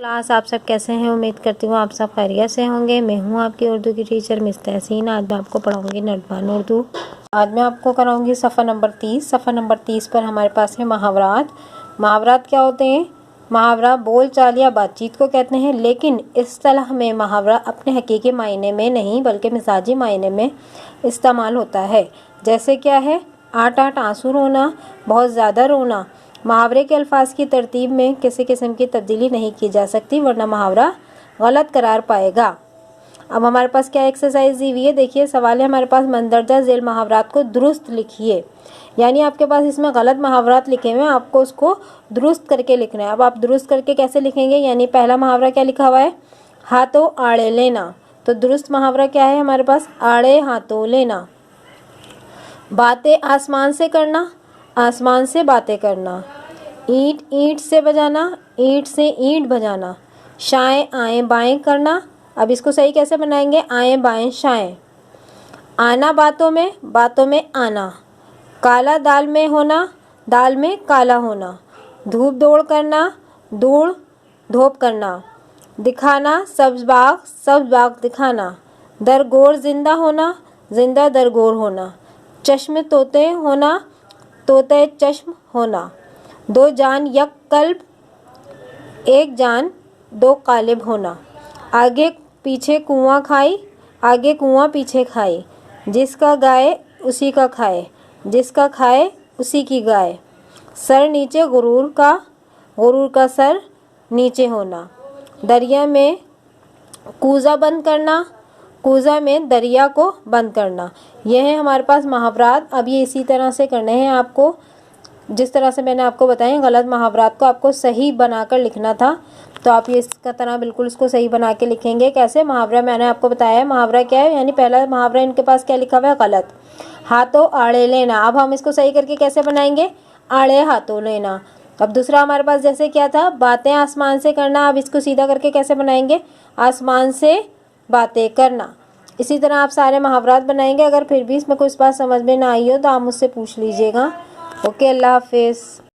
Class आप सब कैसे हैं। उम्मीद करती हूँ आप सब खैरियत से होंगे। मैं हूँ आपकी उर्दू की टीचर मिस तहसीन। आज मैं आपको पढ़ाऊँगी नटवान उर्दू। आज मैं आपको कराऊँगी सफ़ा नंबर 30। सफ़ा नंबर 30 पर हमारे पास है मुहावरात। मुहावरात क्या होते हैं? मुहावरा बोल चाल या बातचीत को कहते हैं, लेकिन इस्तिलाह में मुहावरा अपने हकीकी मायने में नहीं बल्कि मिजाजी मायने में इस्तेमाल होता है। जैसे क्या है? आठ आठ आंसू रोना, बहुत ज़्यादा रोना। मुहावरे के अल्फाज की तरतीब में किसी किस्म की तब्दीली नहीं की जा सकती, वरना मुहावरा गलत करार पाएगा। अब हमारे पास क्या एक्सरसाइज दी हुई है, देखिए सवाल है हमारे पास, मंदरजा झेल मुहावरात को दुरुस्त लिखिए। यानी आपके पास इसमें गलत मुहावरात लिखे हुए हैं, आपको उसको दुरुस्त करके लिखना है। अब आप दुरुस्त करके कैसे लिखेंगे? यानी पहला मुहावरा क्या लिखा हुआ है? हाथों आड़े लेना। तो दुरुस्त मुहावरा क्या है हमारे पास? आड़े हाथों लेना। बातें आसमान से करना, आसमान से बातें करना। ईंट ईंट से बजाना, ईंट से ईंट बजाना। शाएं आएं बाएं करना। अब इसको सही कैसे बनाएंगे? आएं बाएं शाएं। आना बातों में आना। काला दाल में होना, दाल में काला होना। धूप दौड़ करना, धूड़ धूप करना। दिखाना सब्ज बाग दिखाना। दरगोर जिंदा होना, जिंदा दरगोर होना। चश्म तोते होना, तोते चश्म होना। दो जान यक कल्ब, एक जान दो कालिब होना। आगे पीछे कुआं खाई, आगे कुआं पीछे खाई। जिसका गाय उसी का खाए, जिसका खाए उसी की गाय। सर नीचे गुरूर का सर नीचे होना। दरिया में कूज़ा बंद करना, कूज़ा में दरिया को बंद करना। यह है हमारे पास मुहावरात। अब ये इसी तरह से करने हैं आपको, जिस तरह से मैंने आपको बताया। गलत मुहावरात को आपको सही बनाकर लिखना था, तो आप ये इसका तरह बिल्कुल इसको सही बना के लिखेंगे। कैसे? मुहावरा मैंने आपको बताया है। मुहावरा क्या है? यानी पहला मुहावरा इनके पास क्या लिखा हुआ है? गलत। हाथों आड़े लेना। अब हम इसको सही करके कैसे बनाएंगे? आड़े हाथों लेना। अब दूसरा हमारे पास जैसे क्या था? बातें आसमान से करना। अब इसको सीधा करके कैसे बनाएंगे? आसमान से बातें करना। इसी तरह आप सारे मुहावरात बनाएंगे। अगर फिर भी इसमें कोई बात समझ में ना आई हो तो आप मुझसे पूछ लीजिएगा। ओके, अल्लाह हाफिज़।